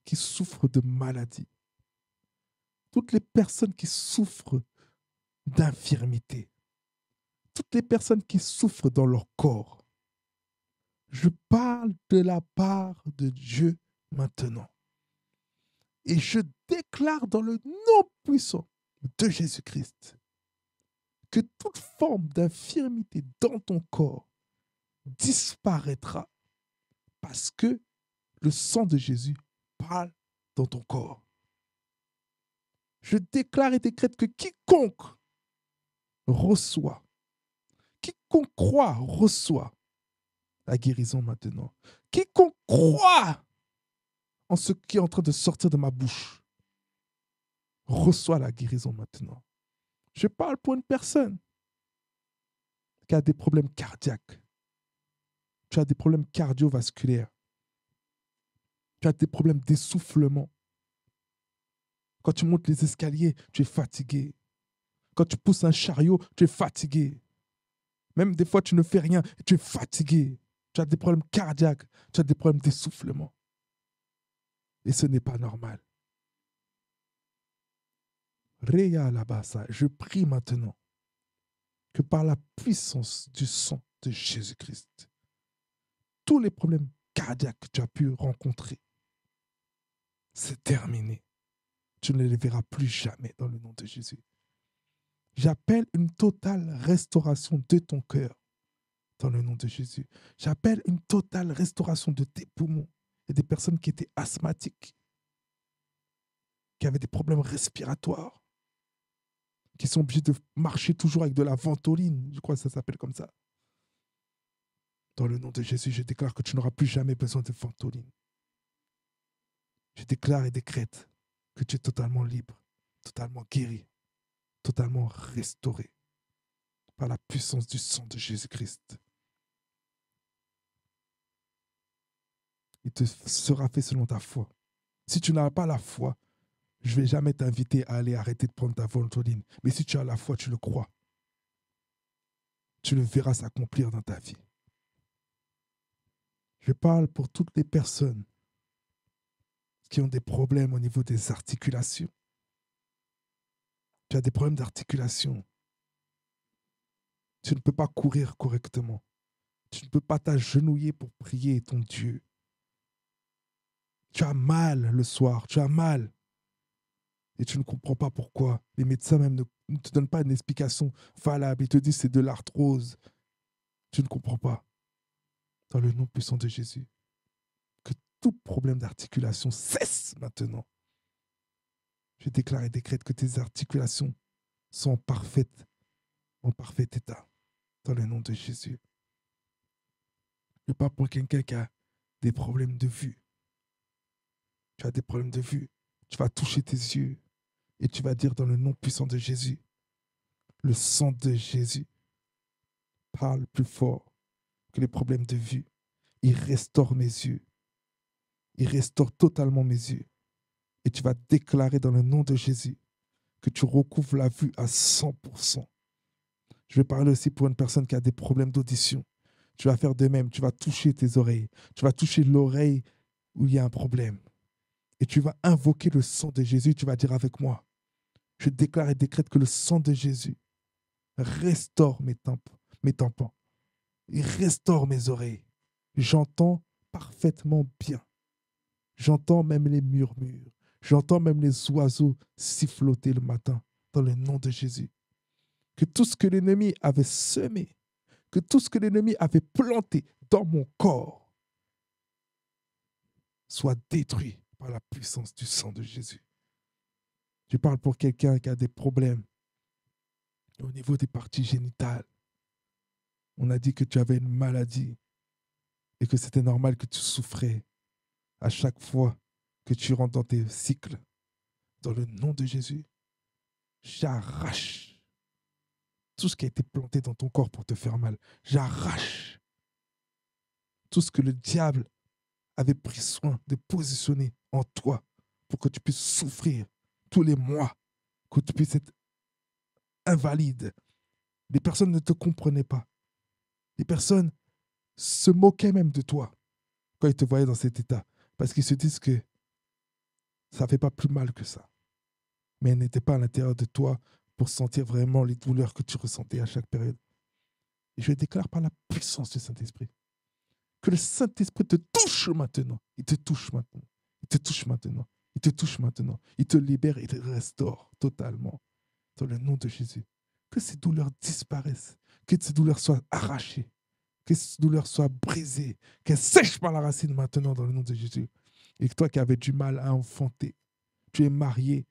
qui souffrent de maladies. Toutes les personnes qui souffrent d'infirmité. Toutes les personnes qui souffrent dans leur corps. Je parle de la part de Dieu maintenant. Et je déclare dans le nom puissant de Jésus-Christ que toute forme d'infirmité dans ton corps disparaîtra parce que le sang de Jésus parle dans ton corps. Je déclare et décrète que quiconque reçoit, quiconque croit, reçoit la guérison maintenant. Quiconque croit en ce qui est en train de sortir de ma bouche, reçoit la guérison maintenant. Je parle pour une personne qui a des problèmes cardiaques. Tu as des problèmes cardiovasculaires. Tu as des problèmes d'essoufflement. Quand tu montes les escaliers, tu es fatigué. Quand tu pousses un chariot, tu es fatigué. Même des fois, tu ne fais rien et tu es fatigué. Tu as des problèmes cardiaques, tu as des problèmes d'essoufflement. Et ce n'est pas normal. Réa Labassa, je prie maintenant que par la puissance du sang de Jésus-Christ, tous les problèmes cardiaques que tu as pu rencontrer, c'est terminé. Tu ne les verras plus jamais dans le nom de Jésus. J'appelle une totale restauration de ton cœur dans le nom de Jésus. J'appelle une totale restauration de tes poumons. Il y a des personnes qui étaient asthmatiques, qui avaient des problèmes respiratoires, qui sont obligés de marcher toujours avec de la ventoline. Je crois que ça s'appelle comme ça. Dans le nom de Jésus, je déclare que tu n'auras plus jamais besoin de ventoline. Je déclare et décrète que tu es totalement libre, totalement guéri, totalement restauré par la puissance du sang de Jésus-Christ. Il te sera fait selon ta foi. Si tu n'as pas la foi, je ne vais jamais t'inviter à aller arrêter de prendre ta ventoline. Mais si tu as la foi, tu le crois. Tu le verras s'accomplir dans ta vie. Je parle pour toutes les personnes qui ont des problèmes au niveau des articulations. Tu as des problèmes d'articulation. Tu ne peux pas courir correctement. Tu ne peux pas t'agenouiller pour prier ton Dieu. Tu as mal le soir, tu as mal. Et tu ne comprends pas pourquoi. Les médecins même ne te donnent pas une explication valable. Ils te disent que c'est de l'arthrose. Tu ne comprends pas. Dans le nom puissant de Jésus, que tout problème d'articulation cesse maintenant. Je déclare et décrète que tes articulations sont en parfait état. Dans le nom de Jésus. Je parle pour quelqu'un qui a des problèmes de vue. Tu as des problèmes de vue. Tu vas toucher tes yeux et tu vas dire dans le nom puissant de Jésus, le sang de Jésus parle plus fort que les problèmes de vue. Il restaure mes yeux. Il restaure totalement mes yeux. Et tu vas déclarer dans le nom de Jésus que tu recouvres la vue à 100%. Je vais parler aussi pour une personne qui a des problèmes d'audition. Tu vas faire de même. Tu vas toucher tes oreilles. Tu vas toucher l'oreille où il y a un problème. Et tu vas invoquer le sang de Jésus. Tu vas dire avec moi, je déclare et décrète que le sang de Jésus restaure mes tympans. Il restaure mes oreilles. J'entends parfaitement bien. J'entends même les murmures. J'entends même les oiseaux siffloter le matin dans le nom de Jésus. Que tout ce que l'ennemi avait semé, que tout ce que l'ennemi avait planté dans mon corps soit détruit par la puissance du sang de Jésus. Je parle pour quelqu'un qui a des problèmes au niveau des parties génitales. On a dit que tu avais une maladie et que c'était normal que tu souffrais à chaque fois que tu rentres dans tes cycles. Dans le nom de Jésus, j'arrache tout ce qui a été planté dans ton corps pour te faire mal. J'arrache tout ce que le diable avait pris soin de positionner en toi pour que tu puisses souffrir tous les mois, que tu puisses être invalide. Les personnes ne te comprenaient pas. Les personnes se moquaient même de toi quand ils te voyaient dans cet état. Parce qu'ils se disent que ça ne fait pas plus mal que ça. Mais elles n'étaient pas à l'intérieur de toi pour sentir vraiment les douleurs que tu ressentais à chaque période. Et je déclare par la puissance du Saint-Esprit que le Saint-Esprit te touche maintenant. Il te touche maintenant. Il te touche maintenant. Il te touche maintenant. Il te libère et te restaure totalement. Dans le nom de Jésus. Que ces douleurs disparaissent. Que ces douleurs soient arrachées. Que ces douleurs soient brisées. Qu'elles sèchent par la racine maintenant dans le nom de Jésus. Et que toi qui avais du mal à enfanter, tu es marié.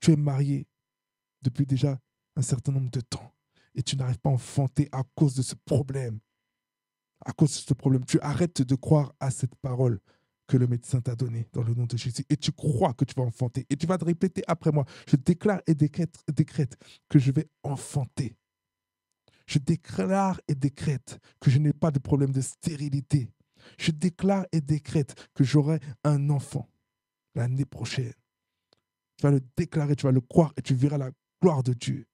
Tu es marié depuis déjà un certain nombre de temps et tu n'arrives pas à enfanter à cause de ce problème. À cause de ce problème, tu arrêtes de croire à cette parole que le médecin t'a donnée dans le nom de Jésus et tu crois que tu vas enfanter et tu vas te répéter après moi. Je déclare et décrète que je vais enfanter. Je déclare et décrète que je n'ai pas de problème de stérilité. Je déclare et décrète que j'aurai un enfant l'année prochaine. Tu vas le déclarer, tu vas le croire et tu verras la gloire de Dieu.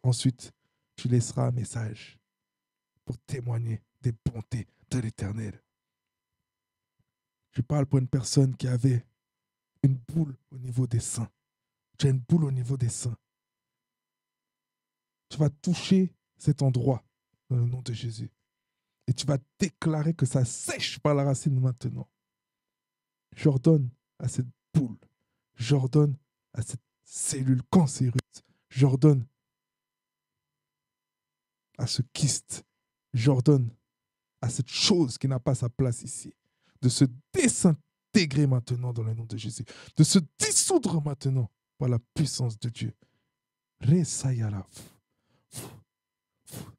Ensuite, tu laisseras un message pour témoigner des bontés de l'Éternel. Je parle pour une personne qui avait une boule au niveau des seins. Tu as une boule au niveau des seins. Tu vas toucher cet endroit dans le nom de Jésus. Et tu vas déclarer que ça sèche par la racine maintenant. J'ordonne à cette boule, j'ordonne à cette cellule cancéreuse, j'ordonne à ce kyste, j'ordonne à cette chose qui n'a pas sa place ici, de se désintégrer maintenant dans le nom de Jésus, de se dissoudre maintenant par la puissance de Dieu. Resayala.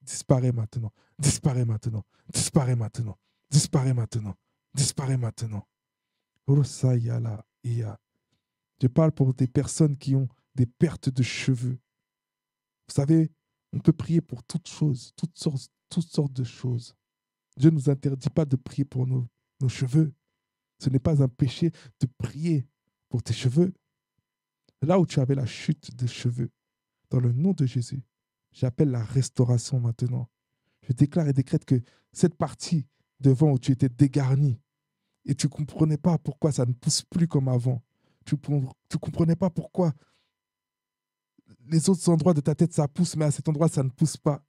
Disparaît maintenant, disparaît maintenant, disparaît maintenant, disparaît maintenant, disparaît maintenant. Rosayala Iya. Je parle pour des personnes qui ont des pertes de cheveux. Vous savez, on peut prier pour toutes choses, toutes sortes de choses. Dieu ne nous interdit pas de prier pour nos cheveux. Ce n'est pas un péché de prier pour tes cheveux. Là où tu avais la chute de cheveux, dans le nom de Jésus, j'appelle la restauration maintenant. Je déclare et décrète que cette partie devant où tu étais dégarni et tu ne comprenais pas pourquoi ça ne pousse plus comme avant. Tu ne comprenais pas pourquoi les autres endroits de ta tête, ça pousse, mais à cet endroit, ça ne pousse pas.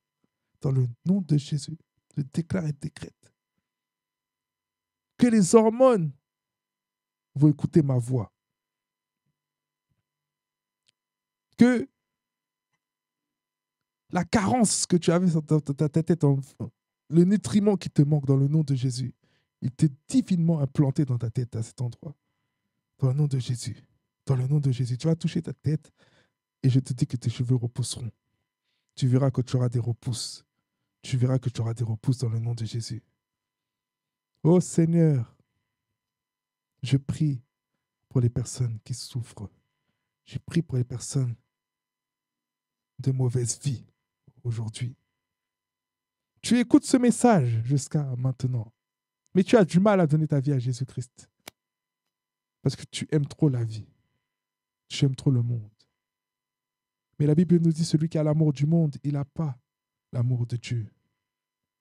Dans le nom de Jésus, je déclare et décrète que les hormones vont écouter ma voix. Que la carence que tu avais dans ta tête, le nutriment qui te manque dans le nom de Jésus, il t'est divinement implanté dans ta tête à cet endroit. Dans le nom de Jésus. Dans le nom de Jésus. Tu vas toucher ta tête et je te dis que tes cheveux repousseront. Tu verras que tu auras des repousses. Tu verras que tu auras des repousses dans le nom de Jésus. Oh Seigneur, je prie pour les personnes qui souffrent. Je prie pour les personnes de mauvaise vie aujourd'hui. Tu écoutes ce message jusqu'à maintenant, mais tu as du mal à donner ta vie à Jésus-Christ parce que tu aimes trop la vie. Tu aimes trop le monde. Mais la Bible nous dit, celui qui a l'amour du monde, il n'a pas l'amour de Dieu,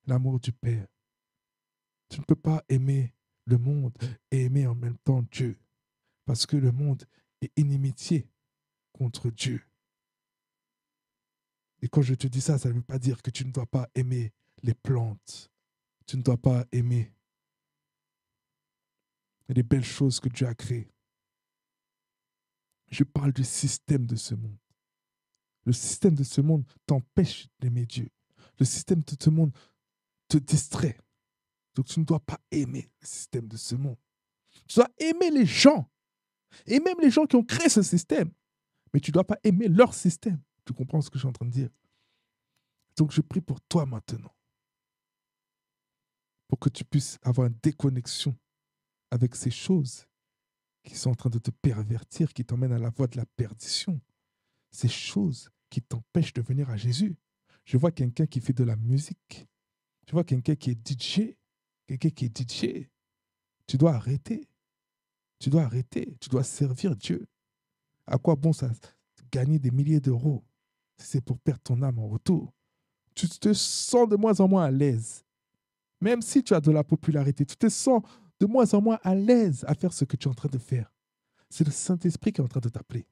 l'amour du Père. Tu ne peux pas aimer le monde et aimer en même temps Dieu, parce que le monde est inimitié contre Dieu. Et quand je te dis ça, ça ne veut pas dire que tu ne dois pas aimer les plantes. Tu ne dois pas aimer les belles choses que Dieu a créées. Je parle du système de ce monde. Le système de ce monde t'empêche d'aimer Dieu. Le système de ce monde te distrait. Donc tu ne dois pas aimer le système de ce monde. Tu dois aimer les gens. Et même les gens qui ont créé ce système. Mais tu ne dois pas aimer leur système. Tu comprends ce que je suis en train de dire? Donc je prie pour toi maintenant. Pour que tu puisses avoir une déconnexion avec ces choses qui sont en train de te pervertir, qui t'emmènent à la voie de la perdition. Ces choses qui t'empêchent de venir à Jésus. Je vois quelqu'un qui fait de la musique. Je vois quelqu'un qui est DJ. Quelqu'un qui est DJ. Tu dois arrêter. Tu dois arrêter. Tu dois servir Dieu. À quoi bon ça gagner des milliers d'euros si c'est pour perdre ton âme en retour? Tu te sens de moins en moins à l'aise. Même si tu as de la popularité, tu te sens de moins en moins à l'aise à faire ce que tu es en train de faire. C'est le Saint-Esprit qui est en train de t'appeler.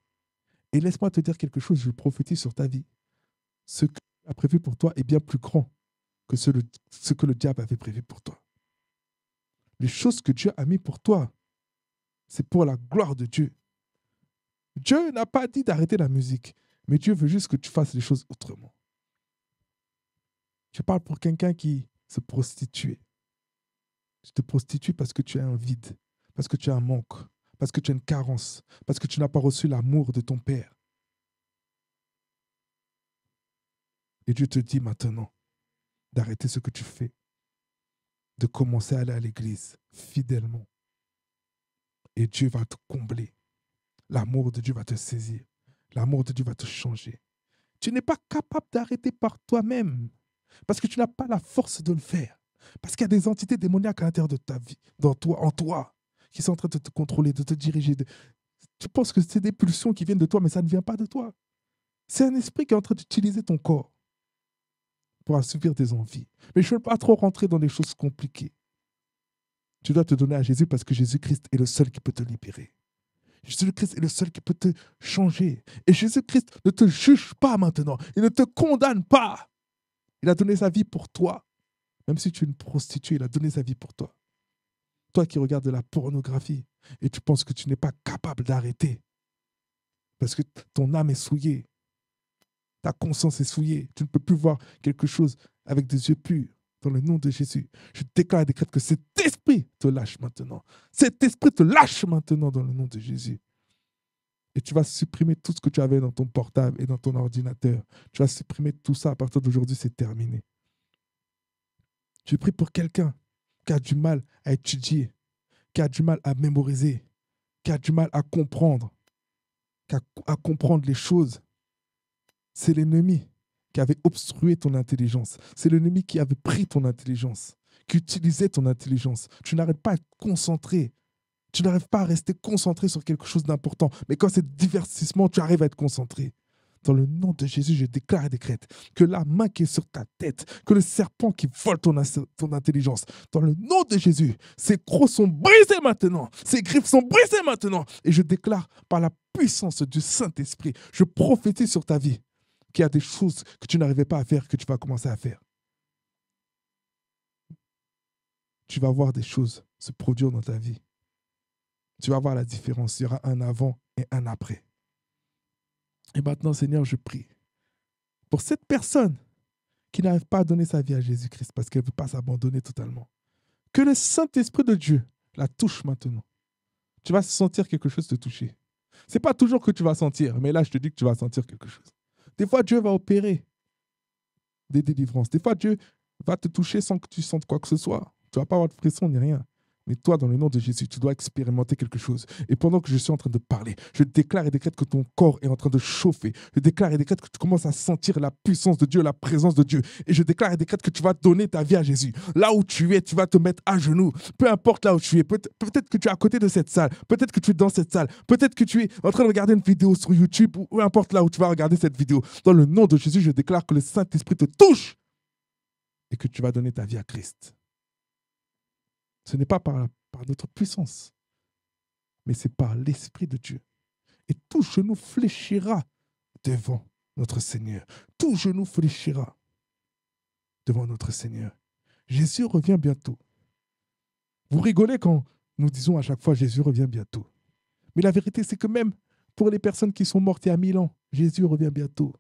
Et laisse-moi te dire quelque chose, je prophétise sur ta vie. Ce que Dieu a prévu pour toi est bien plus grand que ce que le diable avait prévu pour toi. Les choses que Dieu a mis pour toi, c'est pour la gloire de Dieu. Dieu n'a pas dit d'arrêter la musique, mais Dieu veut juste que tu fasses les choses autrement. Je parle pour quelqu'un qui se prostitue. Tu te prostitues parce que tu as un vide, parce que tu as un manque, parce que tu as une carence, parce que tu n'as pas reçu l'amour de ton Père. Et Dieu te dit maintenant d'arrêter ce que tu fais, de commencer à aller à l'église fidèlement. Et Dieu va te combler. L'amour de Dieu va te saisir. L'amour de Dieu va te changer. Tu n'es pas capable d'arrêter par toi-même parce que tu n'as pas la force de le faire. Parce qu'il y a des entités démoniaques à l'intérieur de ta vie, dans toi, en toi, qui sont en train de te contrôler, de te diriger. Tu penses que c'est des pulsions qui viennent de toi, mais ça ne vient pas de toi. C'est un esprit qui est en train d'utiliser ton corps pour assouvir tes envies. Mais je ne veux pas trop rentrer dans des choses compliquées. Tu dois te donner à Jésus parce que Jésus-Christ est le seul qui peut te libérer. Jésus-Christ est le seul qui peut te changer. Et Jésus-Christ ne te juge pas maintenant. Il ne te condamne pas. Il a donné sa vie pour toi. Même si tu es une prostituée, il a donné sa vie pour toi. Toi qui regardes de la pornographie et tu penses que tu n'es pas capable d'arrêter parce que ton âme est souillée. Ta conscience est souillée. Tu ne peux plus voir quelque chose avec des yeux purs. Dans le nom de Jésus, je déclare et décrète que cet esprit te lâche maintenant. Cet esprit te lâche maintenant dans le nom de Jésus. Et tu vas supprimer tout ce que tu avais dans ton portable et dans ton ordinateur. Tu vas supprimer tout ça. À partir d'aujourd'hui, c'est terminé. Je prie pour quelqu'un qui a du mal à étudier, qui a du mal à mémoriser, qui a du mal à comprendre, à comprendre les choses. C'est l'ennemi qui avait obstrué ton intelligence. C'est l'ennemi qui avait pris ton intelligence, qui utilisait ton intelligence. Tu n'arrêtes pas à être concentré. Tu n'arrives pas à rester concentré sur quelque chose d'important. Mais quand c'est divertissement, tu arrives à être concentré. Dans le nom de Jésus, je déclare et décrète que la main qui est sur ta tête, que le serpent qui vole ton intelligence, dans le nom de Jésus, ses crocs sont brisés maintenant, ses griffes sont brisées maintenant. Et je déclare par la puissance du Saint-Esprit, je prophétise sur ta vie qu'il y a des choses que tu n'arrivais pas à faire, que tu vas commencer à faire. Tu vas voir des choses se produire dans ta vie. Tu vas voir la différence. Il y aura un avant et un après. Et maintenant, Seigneur, je prie pour cette personne qui n'arrive pas à donner sa vie à Jésus-Christ parce qu'elle ne veut pas s'abandonner totalement. Que le Saint-Esprit de Dieu la touche maintenant. Tu vas sentir quelque chose te toucher. Ce n'est pas toujours que tu vas sentir, mais là, je te dis que tu vas sentir quelque chose. Des fois, Dieu va opérer des délivrances. Des fois, Dieu va te toucher sans que tu sentes quoi que ce soit. Tu ne vas pas avoir de frisson ni rien. Mais toi, dans le nom de Jésus, tu dois expérimenter quelque chose. Et pendant que je suis en train de parler, je déclare et décrète que ton corps est en train de chauffer. Je déclare et décrète que tu commences à sentir la puissance de Dieu, la présence de Dieu. Et je déclare et décrète que tu vas donner ta vie à Jésus. Là où tu es, tu vas te mettre à genoux. Peu importe là où tu es. Peut-être que tu es à côté de cette salle. Peut-être que tu es dans cette salle. Peut-être que tu es en train de regarder une vidéo sur YouTube ou peu importe là où tu vas regarder cette vidéo. Dans le nom de Jésus, je déclare que le Saint-Esprit te touche et que tu vas donner ta vie à Christ. Ce n'est pas par notre puissance, mais c'est par l'Esprit de Dieu. Et tout genou fléchira devant notre Seigneur. Tout genou fléchira devant notre Seigneur. Jésus revient bientôt. Vous rigolez quand nous disons à chaque fois Jésus revient bientôt. Mais la vérité, c'est que même pour les personnes qui sont mortes il y a 1000 ans, Jésus revient bientôt.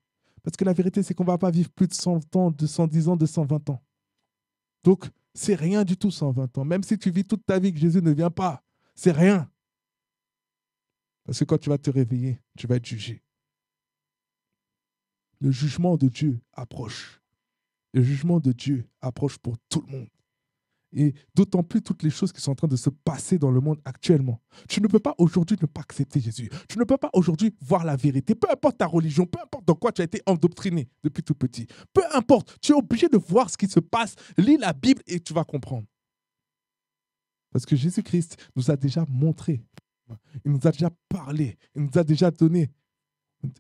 Parce que la vérité, c'est qu'on ne va pas vivre plus de 100 ans, de 110 ans, de 120 ans. Donc, c'est rien du tout 120 ans. Même si tu vis toute ta vie que Jésus ne vient pas, c'est rien. Parce que quand tu vas te réveiller, tu vas être jugé. Le jugement de Dieu approche. Le jugement de Dieu approche pour tout le monde. Et d'autant plus toutes les choses qui sont en train de se passer dans le monde actuellement. Tu ne peux pas aujourd'hui ne pas accepter Jésus. Tu ne peux pas aujourd'hui voir la vérité. Peu importe ta religion, peu importe dans quoi tu as été endoctriné depuis tout petit. Peu importe, tu es obligé de voir ce qui se passe. Lis la Bible et tu vas comprendre. Parce que Jésus-Christ nous a déjà montré. Il nous a déjà parlé. Il nous a déjà donné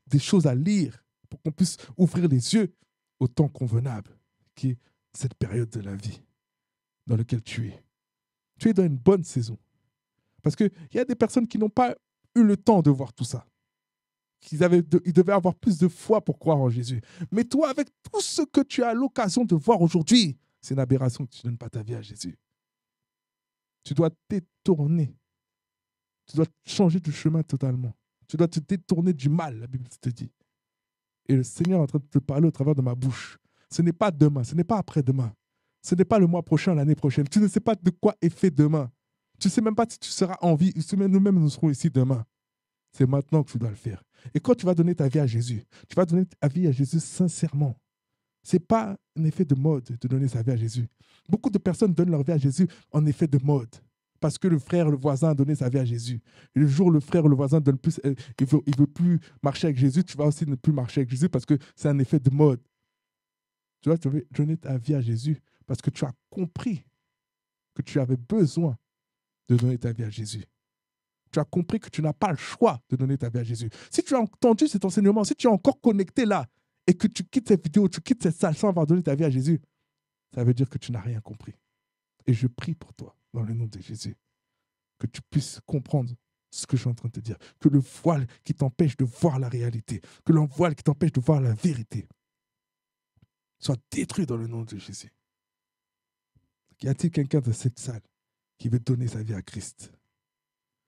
des choses à lire pour qu'on puisse ouvrir les yeux au temps convenable, qui est cette période de la vie dans laquelle tu es. Tu es dans une bonne saison. Parce qu'il y a des personnes qui n'ont pas eu le temps de voir tout ça. Ils devaient avoir plus de foi pour croire en Jésus. Mais toi, avec tout ce que tu as l'occasion de voir aujourd'hui, c'est une aberration que tu ne donnes pas ta vie à Jésus. Tu dois te détourner. Tu dois changer de chemin totalement. Tu dois te détourner du mal, la Bible te dit. Et le Seigneur est en train de te parler au travers de ma bouche. Ce n'est pas demain, ce n'est pas après-demain. Ce n'est pas le mois prochain, l'année prochaine. Tu ne sais pas de quoi est fait demain. Tu ne sais même pas si tu seras en vie. Nous-mêmes, nous serons ici demain. C'est maintenant que tu dois le faire. Et quand tu vas donner ta vie à Jésus, tu vas donner ta vie à Jésus sincèrement. Ce n'est pas un effet de mode de donner sa vie à Jésus. Beaucoup de personnes donnent leur vie à Jésus en effet de mode. Parce que le frère, le voisin a donné sa vie à Jésus. Et le jour où le frère ou le voisin donne plus, il veut plus marcher avec Jésus, tu vas aussi ne plus marcher avec Jésus parce que c'est un effet de mode. Tu dois donner ta vie à Jésus parce que tu as compris que tu avais besoin de donner ta vie à Jésus. Tu as compris que tu n'as pas le choix de donner ta vie à Jésus. Si tu as entendu cet enseignement, si tu es encore connecté là et que tu quittes cette vidéo, tu quittes cette salle sans avoir donné ta vie à Jésus, ça veut dire que tu n'as rien compris. Et je prie pour toi, dans le nom de Jésus, que tu puisses comprendre ce que je suis en train de te dire. Que le voile qui t'empêche de voir la réalité, que le voile qui t'empêche de voir la vérité, soit détruit dans le nom de Jésus. Y a-t-il quelqu'un dans cette salle qui veut donner sa vie à Christ?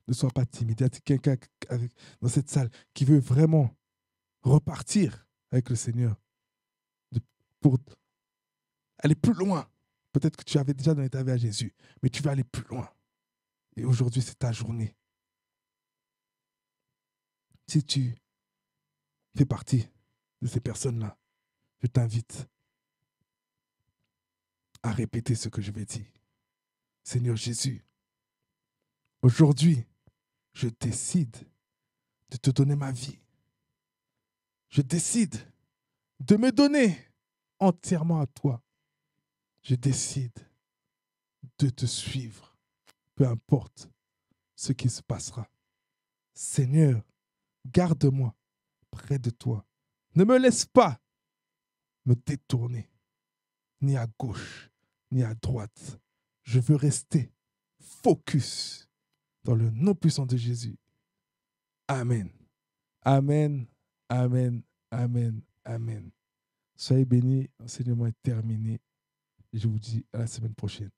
Ne sois pas timide. Y a-t-il quelqu'un dans cette salle qui veut vraiment repartir avec le Seigneur pour aller plus loin? Peut-être que tu avais déjà donné ta vie à Jésus, mais tu veux aller plus loin. Et aujourd'hui, c'est ta journée. Si tu fais partie de ces personnes-là, je t'invite à répéter ce que je vais dire. Seigneur Jésus, aujourd'hui, je décide de te donner ma vie. Je décide de me donner entièrement à toi. Je décide de te suivre, peu importe ce qui se passera. Seigneur, garde-moi près de toi. Ne me laisse pas me détourner, ni à gauche, ni à droite. Je veux rester focus dans le nom puissant de Jésus. Amen. Amen. Amen. Amen. Amen. Soyez bénis. L'enseignement est terminé. Je vous dis à la semaine prochaine.